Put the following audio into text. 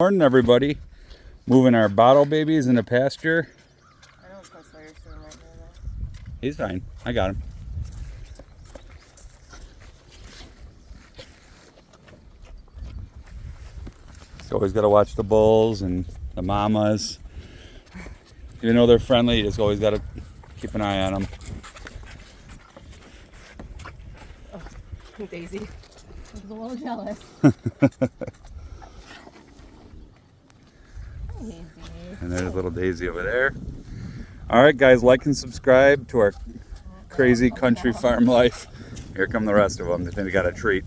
Morning, everybody. Moving our bottle babies into pasture. I know it's close fire soon right now though. He's fine. I got him. So always got to watch the bulls and the mamas. Even though they're friendly, you just always got to keep an eye on them. Oh, Daisy. I was a little jealous. Daisy. And there's little Daisy over there. All right, guys, like and subscribe to our crazy country farm life. Here come the rest of them. They got a treat.